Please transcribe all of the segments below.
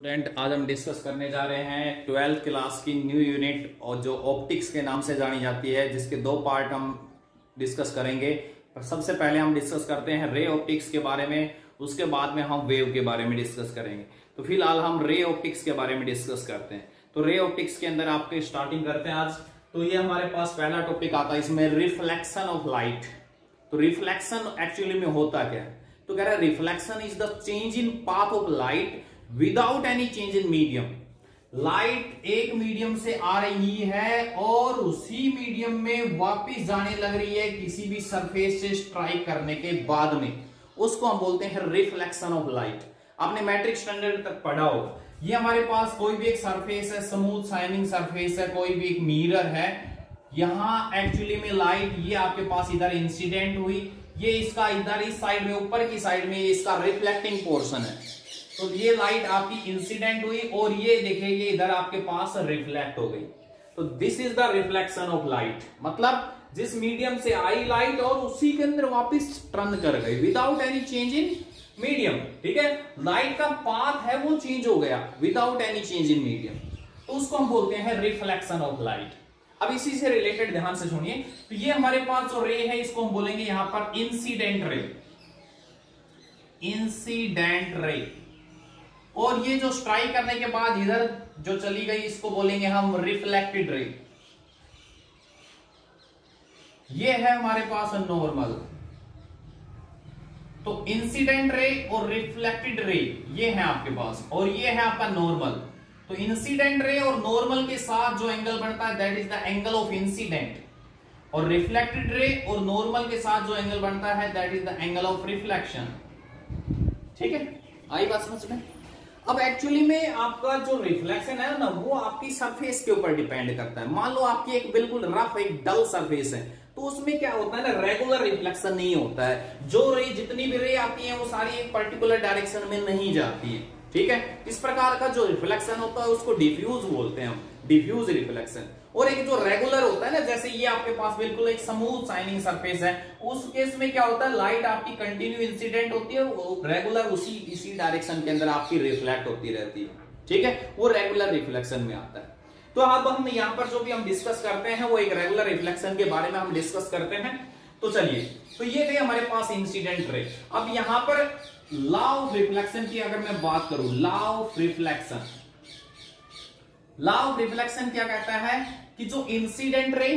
Student, आज हम discuss करने जा रहे हैं 12th क्लास की न्यू यूनिट और जो ऑप्टिक्स के नाम से जानी जाती है, जिसके दो पार्ट हम डिस्कस करेंगे। सबसे पहले हम डिस्कस करते हैं रे ऑप्टिक्स के बारे में, उसके बाद में हम वेव के बारे में डिस्कस करेंगे। तो फिलहाल हम रे ऑप्टिक्स के बारे में डिस्कस करते हैं। तो रे ऑप्टिक्स के अंदर आपके स्टार्टिंग करते हैं आज। तो ये हमारे पास पहला टॉपिक आता है, इसमें रिफ्लेक्शन ऑफ लाइट। तो रिफ्लेक्शन एक्चुअली में होता क्या है? तो कह रहा है reflection is the change in path of light without any change in medium. Light एक मीडियम से आ रही है और उसी मीडियम में वापस जाने लग रही है किसी भी सरफेस से स्ट्राइक करने के बाद में, उसको हम बोलते हैं रिफ्लेक्शन ऑफ लाइट। आपने मैट्रिक स्टैंडर्ड तक पढ़ा होगा। ये हमारे पास कोई भी एक सरफेस है, स्मूथ शाइनिंग सरफेस है, कोई भी एक मिरर है। यहां एक्चुअली में लाइट ये आपके पास इधर इंसिडेंट हुई, ये इसका इधर इस साइड में ऊपर की साइड में इसका रिफ्लेक्टिंग पोर्शन है। तो ये लाइट आपकी इंसिडेंट हुई और ये देखिए ये इधर आपके पास रिफ्लेक्ट हो गई। तो this is the reflection of light. मतलब जिस मीडियम से आई लाइट और उसी के अंदर वापस टर्न कर गई without any change in medium. ठीक है, लाइट का पाथ है वो चेंज हो गया without any change in medium, तो उसको हम बोलते हैं रिफ्लेक्शन ऑफ लाइट। अब इसी से रिलेटेड ध्यान से सुनिए। तो ये हमारे पास जो रे है इसको हम बोलेंगे यहां पर इंसिडेंट रे। Incident ray. और ये जो स्ट्राइक करने के बाद इधर जो चली गई इसको बोलेंगे हम रिफ्लेक्टेड रे। ये है हमारे पास नॉर्मल। तो इंसिडेंट रे और रिफ्लेक्टेड रे ये है आपके पास, और ये है आपका नॉर्मल। तो इंसिडेंट रे और नॉर्मल के साथ जो एंगल बनता है that is the angle of incident, और रिफ्लेक्टेड रे और नॉर्मल के साथ जो एंगल बनता है that is the angle of reflection. ठीक है, आई बात समझ में? अब एक्चुअली में आपका जो रिफ्लेक्शन है ना वो आपकी सरफेस के ऊपर डिपेंड करता है। मान लो आपकी एक बिल्कुल रफ एक डल सरफेस है, तो उसमें क्या होता है ना, रेगुलर रिफ्लेक्शन नहीं होता है। जो रे जितनी भी रे आती है वो सारी एक पर्टिकुलर डायरेक्शन में नहीं जाती है। ठीक है, इस प्रकार का जो रिफ्लेक्शन होता है उसको डिफ्यूज बोलते हैं हम, डिफ्यूज रिफ्लेक्शन। और एक जो रेगुलर होता है ना, जैसे ये आपके पास बिल्कुल एक स्मूथ शाइनिंग सरफेस है, उस केस में क्या होता है लाइट आपकी कंटिन्यू इंसिडेंट होती है, रेगुलर इसी डायरेक्शन के अंदर आपकी रिफ्लेक्ट होती रहती है। ठीक है, वो रेगुलर रिफ्लेक्शन में आता है। तो अब हम यहाँ पर जो भी हम डिस्कस करते हैं वो एक रेगुलर रिफ्लेक्शन के बारे में हम डिस्कस करते हैं। तो चलिए, तो ये थे हमारे पास इंसिडेंट रे। अब यहां पर लॉ ऑफ रिफ्लेक्शन की अगर मैं बात करूं, law of reflection, law of reflection क्या कहता है कि जो incident ray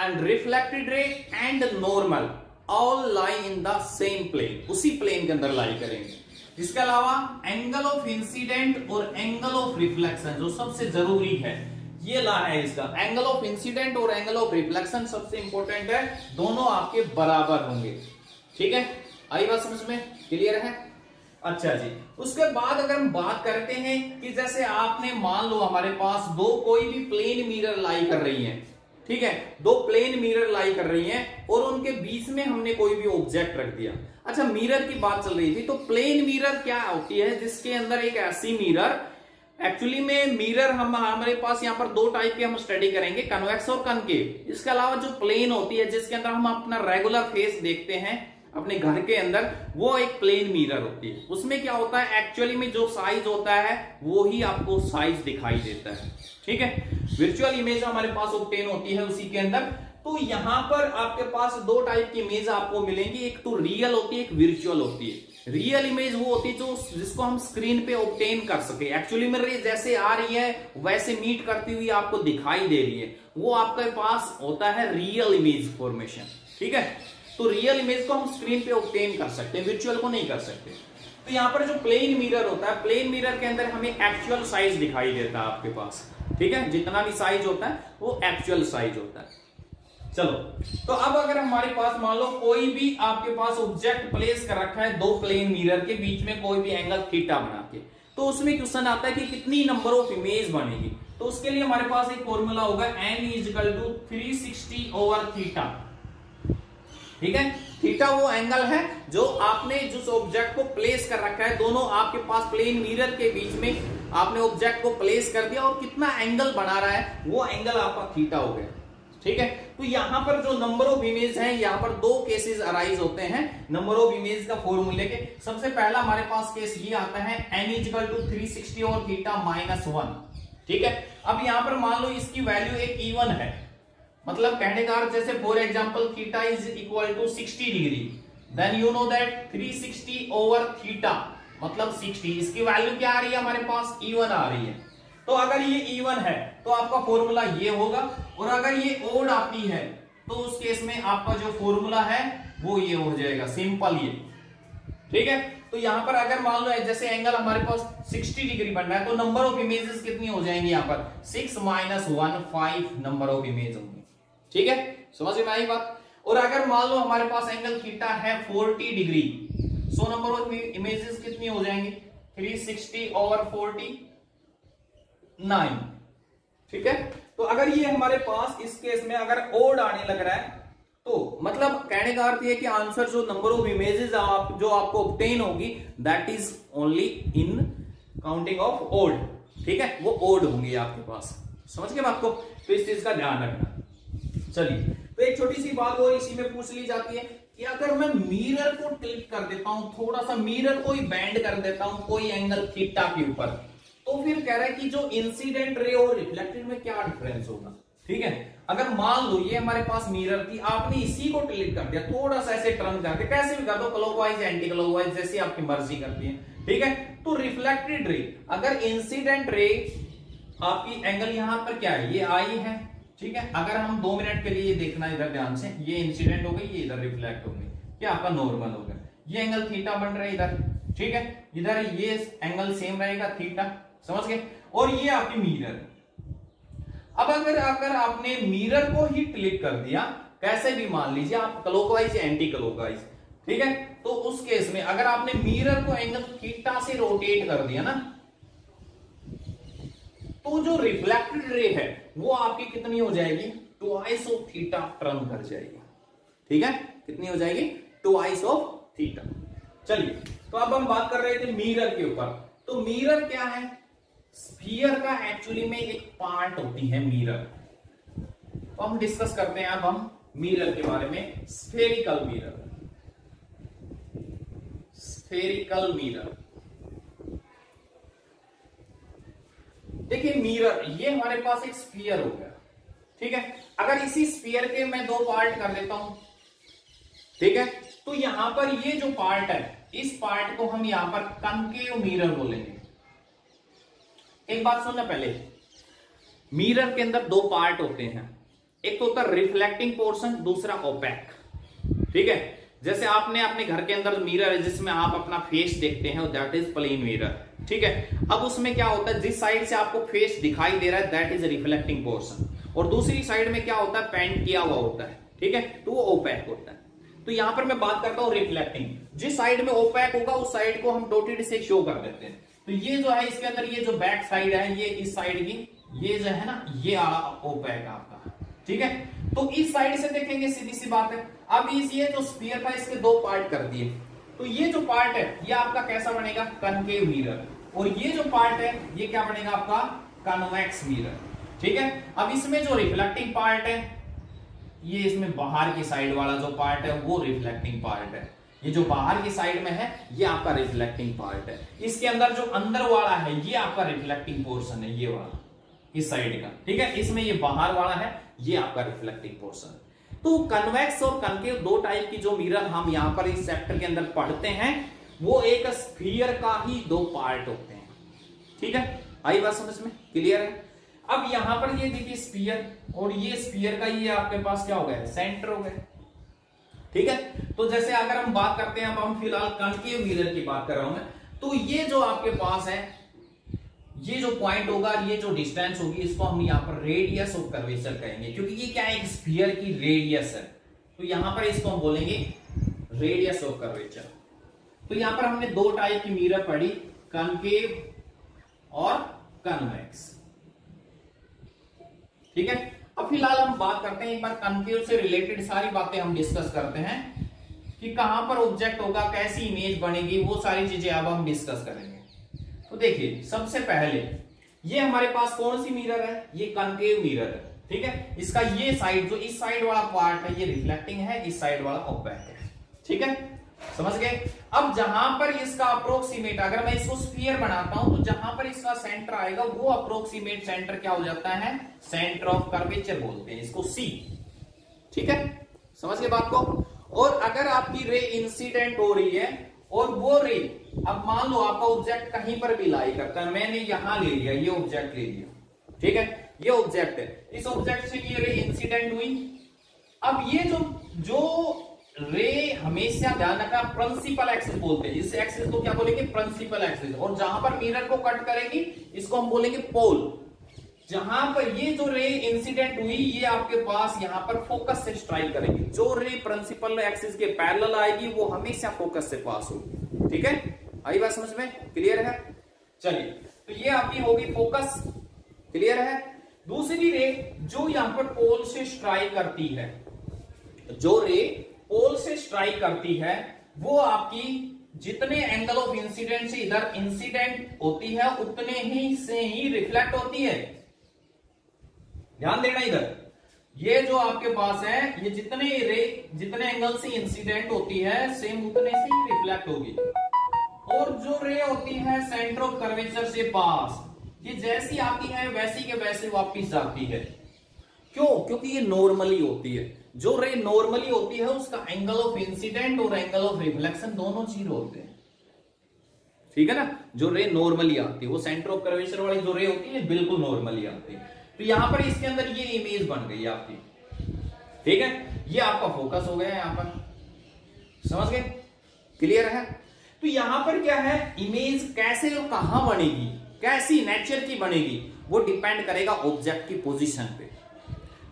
and reflected ray and normal all lie in the same plane, उसी प्लेन के अंदर लाई करेंगे। इसके अलावा एंगल ऑफ इंसिडेंट और एंगल ऑफ रिफ्लेक्शन जो सबसे जरूरी है, ये ला है इसका, एंगल ऑफ इंसिडेंट और एंगल ऑफ रिफ्लेक्शन सबसे इंपॉर्टेंट है, दोनों आपके बराबर होंगे। ठीक है, आई बात समझ में? क्लियर है? अच्छा जी, उसके बाद अगर हम बात करते हैं कि जैसे आपने मान लो हमारे पास दो कोई भी प्लेन मिरर लाई कर रही हैं। ठीक है, दो प्लेन मिरर लाई कर रही हैं और उनके बीच में हमने कोई भी ऑब्जेक्ट रख दिया। अच्छा, मिरर की बात चल रही थी, तो प्लेन मिरर क्या होती है जिसके अंदर एक ऐसी मिरर, एक्चुअली में मिरर हम हमारे पास यहाँ पर दो टाइप के हम स्टडी करेंगे, कन्वेक्स और कनकेव। इसके अलावा जो प्लेन होती है जिसके अंदर हम अपना रेगुलर फेस देखते हैं अपने घर के अंदर, वो एक प्लेन मिरर होती है। उसमें क्या होता है एक्चुअली में जो साइज होता है वो ही आपको साइज दिखाई देता है। ठीक है, वर्चुअल इमेज हमारे पास ऑब्टेन होती है उसी के अंदर। तो यहां पर आपके पास दो टाइप की इमेज आपको मिलेंगी, एक तो रियल होती है, एक वर्चुअल होती है। रियल इमेज वो होती है जो जिसको हम स्क्रीन पे ऑब्टेन कर सके, एक्चुअली में रे जैसे आ रही है वैसे मीट करती हुई आपको दिखाई दे रही है, वो आपके पास होता है रियल इमेज फॉर्मेशन। ठीक है, तो रियल इमेज को हम स्क्रीन पे ऑब्टेन कर सकते हैं, वर्चुअल को नहीं कर सकते। तो यहाँ पर जो प्लेन मिरर होता है, प्लेन मिरर के अंदर हमें एक्चुअल साइज दिखाई देता है आपके पास। ठीक है, जितना भी साइज होता है वो एक्चुअल साइज होता है। चलो, तो अब अगर हमारे पास मान लो कोई भी आपके पास ऑब्जेक्ट प्लेस कर रखा है दो प्लेन मिरर के बीच में कोई भी एंगल थीटा बना के, तो उसमें क्वेश्चन आता है कि कितनी नंबर ऑफ इमेज बनेगी। तो उसके लिए हमारे पास एक फॉर्मूला होगा n = 360/थीटा। ठीक है, थीटा वो एंगल है जो आपने जिस ऑब्जेक्ट को प्लेस कर रखा है, दोनों आपके पास प्लेन मिरर के बीच में आपने ऑब्जेक्ट को प्लेस कर दिया और कितना एंगल बना रहा है वो एंगल आपका थीटा हो गया। ठीक है। तो यहां पर जो नंबर ऑफ इमेज है, यहां पर दो केसेस अराइज होते हैं नंबर ऑफ इमेज का फॉर्मूले के। सबसे पहला हमारे पास केस ये आता है n इक्वल टू 360 और थीटा -1, ठीक है। अब यहां पर मान लो इसकी वैल्यू एक इवन है, मतलब कहने का अर्थ जैसे for example theta is equal to 60 degree, then you know that 360 over theta मतलब 60, इसकी वैल्यू क्या आ रही है हमारे पास, इवन आ रही है। तो अगर ये इवन है तो आपका फॉर्मूला ये होगा, और अगर ये ओड आती है तो उस केस में आपका जो फॉर्मूला है वो ये हो जाएगा, सिंपल ये, ठीक है। तो यहां पर अगर मान लो जैसे एंगल हमारे पास 60 डिग्री बन रहा है, तो नंबर ऑफ इमेजेस कितनी हो जाएंगी यहाँ पर 6 - 1 5 नंबर ऑफ इमेज होंगे, ठीक है। समझ में आई बात। और अगर मान लो हमारे पास एंगल थीटा है 40 degree, so number of images कितनी हो जाएंगे 360 ओवर 49, ठीक है। तो अगर ये हमारे पास इस केस में अगर ओड आने लग रहा है, तो मतलब कहने का अर्थ ये कि आंसर जो नंबर ऑफ इमेजेस जो आपको ऑब्टेन होगी that is only in counting of odd, ठीक है, वो ओड होंगी आपके पास। समझ गए बात को, तो इस चीज का ध्यान रखना। चलिए, तो एक छोटी सी बात और इसी में पूछ ली जाती है कि अगर मैं मिरर को टिल्ट कर देता हूं, थोड़ा सा मिरर को ही बेंड कर देता हूं कोई एंगल थीटा के ऊपर, तो फिर कह रहा है कि जो इंसिडेंट रे और रिफ्लेक्टेड में क्या डिफरेंस होगा, ठीक है। अगर मान लो ये हमारे पास मिरर थी, आपने इसी को टिल्ट कर दिया, थोड़ा सा ऐसे टर्न करके, कैसे भी कर दो, क्लॉकवाइज एंटी क्लॉकवाइज जैसी आपकी मर्जी करती है, ठीक है। तो रिफ्लेक्टेड रे, अगर इंसिडेंट रे आपकी एंगल यहां पर क्या है, ये आई है, ठीक है। अगर हम 2 मिनट के लिए देखना इधर ध्यान से, ये इंसिडेंट हो गई, ये इधर रिफ्लेक्ट हो गई, क्या आपका नॉर्मल हो गया, ये एंगल थीटा बन रहा है इधर, ठीक है। इधर ये एंगल सेम रहेगा थीटा, समझ गए। और ये आपकी मिरर, अब अगर आपने मिरर को ही क्लिक कर दिया, कैसे भी मान लीजिए आप क्लॉकवाइज या एंटी क्लॉकवाइज, ठीक है, तो उस केस में अगर आपने मिरर को एंगल थीटा से रोटेट कर दिया ना, तो जो रिफ्लेक्टेड रे है वो आपकी कितनी हो जाएगी, ट्वाइस ऑफ थीटा टर्न कर जाएगी, ठीक है। कितनी हो जाएगी, ट्वाइस ऑफ थीटा। चलिए, तो अब हम बात कर रहे थे मिरर के ऊपर। तो मिरर क्या है, स्फीयर का एक्चुअली में एक पार्ट होती है मिरर। तो हम डिस्कस करते हैं अब हम मिरर के बारे में। स्फेरिकल मिरर, स्फेरिकल मिरर, देखिए मिरर ये हमारे पास एक स्फीयर हो गया, ठीक है। अगर इसी स्फीयर के मैं 2 पार्ट कर देता हूं, ठीक है, तो यहां पर ये जो पार्ट है, इस पार्ट को हम यहां पर कनकेव मिरर बोलेंगे। एक बात सुनना पहले, मिरर के अंदर 2 पार्ट होते हैं, एक तो होता है रिफ्लेक्टिंग पोर्शन, दूसरा ओपेक, ठीक है। जैसे आपने अपने घर के अंदर मिरर है जिसमें आप अपना फेस देखते हैं, दैट इज प्लेन मिरर, ठीक है। अब उसमें क्या होता है, जिस साइड से आपको फेस दिखाई दे रहा है दैट इज रिफ्लेक्टिंग पोर्शन, और दूसरी साइड में क्या होता है, पेंट किया हुआ होता है, ठीक है, तो वो ओपेक होता है। तो यहां पर मैं बात करता हूं रिफ्लेक्टिंग, जिस साइड में ओपेक होगा उस साइड को हम डॉटेड से शो कर देते हैं। तो ये जो है इसके अंदर ये जो बैक साइड है, ये इस साइड की, ये जो है ना, ये ओपेक आपका, ठीक है। तो इस साइड से देखेंगे, सीधी सी बात है। अब ये जो स्फीयर था इसके 2 पार्ट कर दिए, तो ये जो पार्ट है ये आपका कैसा बनेगा, कनकेव मिरर, और ये जो पार्ट है ये क्या बनेगा आपका, कन्वेक्स मिरर, ठीक है। अब इसमें जो रिफ्लेक्टिंग पार्ट है, ये इसमें बाहर की साइड वाला जो पार्ट है वो रिफ्लेक्टिंग पार्ट है, ये जो बाहर की साइड में है ये आपका रिफ्लेक्टिंग पार्ट है। इसके अंदर जो अंदर वाला है ये आपका रिफ्लेक्टिंग पोर्शन है, ये वाला इस साइड का, ठीक है। इसमें ये बाहर वाला है, ये आपका रिफ्लेक्टिंग पोर्शन। तो कन्वेक्स और कनकेव 2 टाइप की जो मिरर हम यहां पर इस चैप्टर के अंदर पढ़ते हैं, वो एक स्फीयर का ही 2 पार्ट होते हैं, ठीक है। आई बात समझ में, क्लियर है। अब यहां पर ये देखिए स्फीयर, और ये स्फीयर का ये आपके पास क्या हो गया, सेंटर हो गया, ठीक है। तो जैसे अगर हम बात करते हैं, अब हम फिलहाल कनकेव मिरर की बात कर रहा हूं मैं, तो ये जो आपके पास है, ये जो पॉइंट होगा, ये जो डिस्टेंस होगी, इसको हम यहां पर रेडियस ऑफ कर्वेचर कहेंगे, क्योंकि ये क्या है, एक स्फीयर की रेडियस है, तो यहां पर इसको हम बोलेंगे रेडियस ऑफ कर्वेचर। तो यहां पर हमने 2 टाइप की मिरर पढ़ी, कनकेव और कन्वेक्स, ठीक है। अब फिलहाल हम बात करते हैं एक बार कनकेव से रिलेटेड सारी बातें हम डिस्कस करते हैं कि कहां पर ऑब्जेक्ट होगा, कैसी इमेज बनेगी, वो सारी चीजें अब हम डिस्कस करेंगे। तो देखिए सबसे पहले ये हमारे पास कौन सी मिरर है, ये कनकेव मिरर है, ठीक है। इसका ये साइड, जो इस साइड वाला पार्ट है, ये रिफ्लेक्टिंग है, इस साइड वाला ओपेक है। ठीक है, समझ गए। अब जहां पर इसका अप्रोक्सीमेट, अगर मैं इसको स्फीयर बनाता हूं तो जहां पर इसका सेंटर आएगा वो अप्रोक्सीमेट सेंटर क्या हो जाता है, सेंटर ऑफ कर्वेचर बोलते हैं इसको, सी। ठीक है, समझ गए बात को। और अगर आपकी रे इंसिडेंट हो रही है और वो रे, अब मान लो आपका ऑब्जेक्ट कहीं पर भी लाई करता है, मैंने यहां ले लिया, ये ऑब्जेक्ट ले लिया, ठीक है, ये ऑब्जेक्ट है, इस ऑब्जेक्ट से ये रे इंसिडेंट हुई। अब ये जो रे हमेशा ध्यान रखना, प्रिंसिपल एक्सिस बोलते हैं, इस एक्सिस को क्या बोलेंगे, प्रिंसिपल एक्सिस। और जहां पर मिरर को कट करेगी इसको हम बोलेंगे पोल। जहां पर ये जो रे इंसिडेंट हुई, ये आपके पास यहां पर फोकस से स्ट्राइक करेगी। जो रे प्रिंसिपल एक्सिस के पैरेलल आएगी वो हमेशा फोकस से पास होगी। ठीक है, आई बात समझ में, क्लियर है। चलिए, तो ये आपकी होगी फोकस, क्लियर है। दूसरी रे जो यहां पर पोल से स्ट्राइक करती है, जो रे पोल से स्ट्राइक करती है, वो आपकी जितने एंगल ऑफ इंसिडेंट से इधर इंसिडेंट होती है उतने ही से ही रिफ्लेक्ट होती है। ध्यान देना, इधर ये जो आपके पास है, ये जितने रे जितने एंगल से इंसिडेंट होती है सेम उतने से ही रिफ्लेक्ट होगी। और जो रे होती है सेंटर ऑफ कर्वेचर से पास, ये जैसी आती है वैसी के वैसे वापिस जाती है। क्यों? क्योंकि ये नॉर्मली होती है। जो रे नॉर्मली होती है उसका एंगल ऑफ इंसिडेंट और एंगल ऑफ रिफ्लेक्शन दोनों जीरो होते हैं। ठीक है ना, जो रे नॉर्मली आती है वो सेंटर ऑफ कर्वेचर वाली जो रे होती है बिल्कुल नॉर्मली आती है। तो यहां पर इसके अंदर ये इमेज बन गई आपकी। ठीक है, ये आपका फोकस हो गया यहां पर, समझ गए, क्लियर है। तो यहां पर क्या है, इमेज कैसे और कहां बनेगी, कैसी नेचर की बनेगी, वो डिपेंड करेगा ऑब्जेक्ट की पोजीशन पे।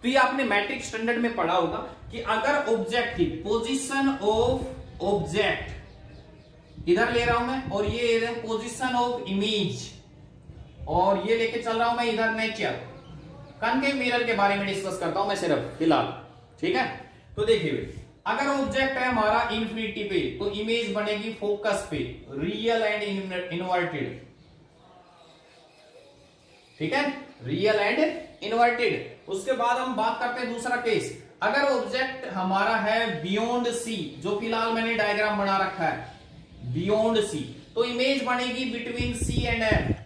तो ये आपने मैट्रिक स्टैंडर्ड में पढ़ा होगा कि अगर ऑब्जेक्ट की पोजीशन ऑफ ऑब्जेक्ट इधर ले रहा हूं मैं, और ये पोजीशन ऑफ इमेज, और ये लेके चल रहा हूं मैं इधर नेचर, कॉन्केव मिरर के बारे में डिस्कस करता हूं मैं सिर्फ फिलहाल। ठीक है, तो देखिए, अगर ऑब्जेक्ट है हमारा इंफिनिटी पे तो इमेज बनेगी फोकस पे, रियल एंड इनवर्टेड। ठीक है, रियल एंड इनवर्टेड। उसके बाद हम बात करते हैं दूसरा केस, अगर ऑब्जेक्ट हमारा है बियॉन्ड सी, जो फिलहाल मैंने डायग्राम बना रखा है बियॉन्ड सी, तो इमेज बनेगी बिटवीन सी एंड एफ,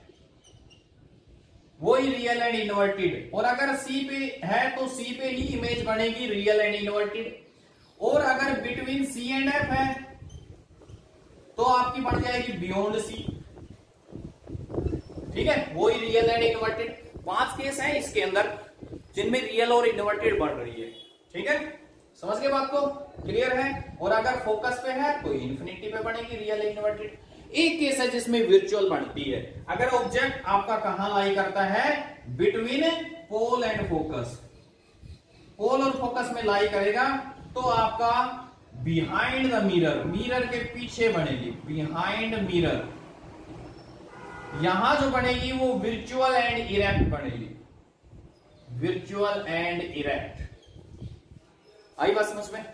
वही रियल एंड इनवर्टेड। और अगर सी पे है तो सी पे ही इमेज बनेगी रियल एंड इनवर्टेड। और अगर बिटवीन सी एंड एफ है तो आपकी बन जाएगी बियॉन्ड सी। ठीक है, वही रियल एंड इनवर्टेड। 5 केस हैं इसके अंदर जिनमें रियल और इनवर्टेड बन रही है। ठीक है, समझ गए बात को, क्लियर है। और अगर फोकस पे है तो इन्फिनिटी पे बनेगी रियल एंड इनवर्टेड। एक केस है जिसमें वर्चुअल बनती है, अगर ऑब्जेक्ट आपका कहां लाई करता है, बिटवीन पोल एंड फोकस, पोल और फोकस में लाई करेगा तो आपका बिहाइंड द मिरर, मिरर के पीछे बनेगी, बिहाइंड मिरर। यहां जो बनेगी वो वर्चुअल एंड इरेक्ट बनेगी, वर्चुअल एंड इरेक्ट। आई बात समझ में।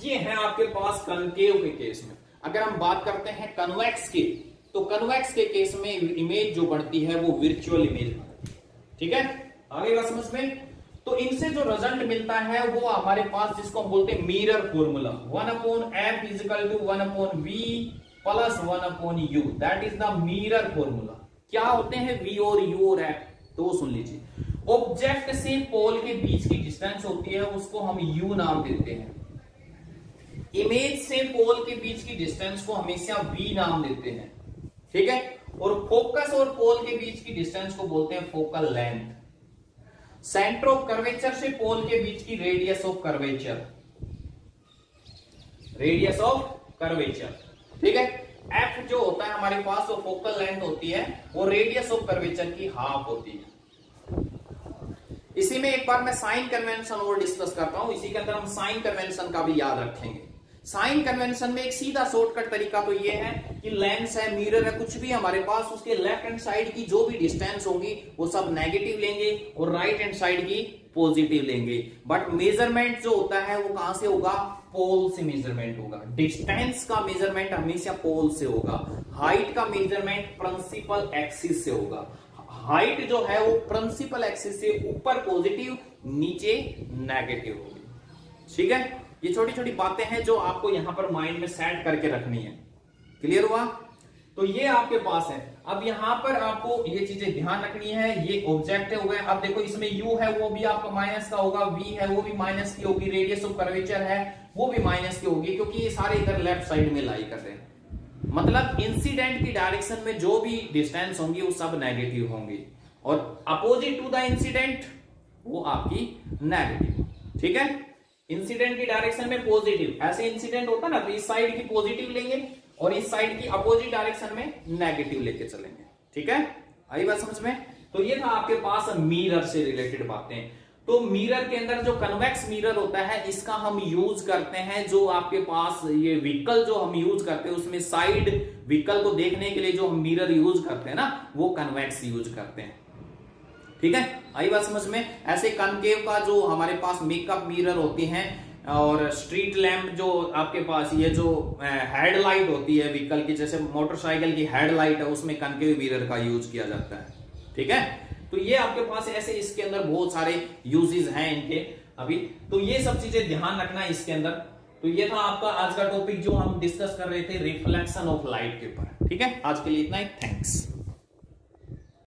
ये है आपके पास कनकेव के केस में। अगर हम बात करते हैं कन्वेक्स की, तो कन्वेक्स के केस में इमेज जो बढ़ती है वो वर्चुअल इमेज बनती है। ठीक है, आगे बात समझ में। तो इनसे जो रिजल्ट मिलता है वो हमारे पास, जिसको हम बोलते हैं mirror formula, 1/f = 1/v + 1/u, that is the mirror formula. क्या होते हैं v और u और f, तो सुन लीजिए। ऑब्जेक्ट से पोल के बीच की डिस्टेंस होती है उसको हम u नाम देते हैं। इमेज से पोल के बीच की डिस्टेंस को हमेशा v नाम देते हैं। ठीक है, और फोकस और पोल के बीच की डिस्टेंस को बोलते हैं focal length. Centre of curvature से पोल के बीच की radius of curvature, radius of curvature. ठीक है, f जो होता है हमारे पास वो फोकल लेंथ होती है, वो रेडियस ऑफ कर्वेचर की हाफ होती है। इसी में एक बार मैं साइन कन्वेंशन और डिस्कस करता हूं, इसी के अंदर हम साइन कन्वेंशन का भी याद रखेंगे। साइन कन्वेंशन में एक सीधा शॉर्टकट तरीका तो ये है कि लेंस है, मिरर है, कुछ भी हमारे पास, उसके लेफ्ट हैंड साइड की जो भी डिस्टेंस होगी वो सब नेगेटिव लेंगे और राइट हैंड साइड की पॉजिटिव लेंगे। बट मेजरमेंट जो होता है वो कहां से होगा, पोल से मेजरमेंट होगा। डिस्टेंस का मेजरमेंट हमेशा पोल से होगा। हाइट का मेजरमेंट प्रिंसिपल एक्सिस से होगा। हाइट जो है वो प्रिंसिपल एक्सिस से ऊपर पॉजिटिव, नीचे नेगेटिव होगी। ठीक है, ये छोटी छोटी बातें हैं जो आपको यहां पर माइंड में सेट करके रखनी है। क्लियर हुआ? तो ये आपके पास है। अब यहां पर आपको ये चीजें ध्यान रखनी है। ये ऑब्जेक्ट हो गए। अब देखो इसमें u है वो भी आपका माइनस का होगा, v है वो भी माइनस की होगी, रेडियस ऑफ कर्वेचर है वो भी माइनस की होगी, क्योंकि ये सारे इधर लेफ्ट साइड में लाई कर रहे हैं। मतलब इंसिडेंट की डायरेक्शन में जो भी डिस्टेंस होंगी वो सब नेगेटिव होंगी, और अपोजिट टू द इंसिडेंट वो आपकी नेगेटिव। ठीक है, इंसिडेंट की डायरेक्शन में पॉजिटिव, ऐसे इंसिडेंट होता ना तो इस साइड की पॉजिटिव लेंगे और इस साइड की अपोजिट डायरेक्शन में नेगेटिव लेके चलेंगे। ठीक है, आई बात समझ में? तो ये था आपके पास मिरर से रिलेटेड बातें। तो मिरर के अंदर जो कन्वेक्स मिरर होता है इसका हम यूज करते हैं, जो आपके पास ये व्हीकल जो हम यूज करते हैं उसमें साइड व्हीकल को देखने के लिए जो हम मिरर यूज करते हैं ना वो कन्वेक्स यूज करते हैं। ठीक है, आई बात समझ में? ऐसे कनकेव का जो हमारे पास मेकअप मिरर होती हैं और स्ट्रीट लैंप जो आपके पास ये जो हेडलाइट होती है व्हीकल की, जैसे मोटरसाइकिल की हेडलाइट है उसमें कनकेव मिरर का यूज किया जाता है। ठीक है, तो ये आपके पास ऐसे इसके अंदर बहुत सारे यूजेस हैं इनके अभी, तो ये सब चीजें ध्यान रखना है इसके अंदर। तो ये था आपका आज का टॉपिक जो हम डिस्कस कर रहे थे रिफ्लेक्शन ऑफ लाइट के ऊपर। ठीक है, आज के लिए इतना ही, थैंक्स।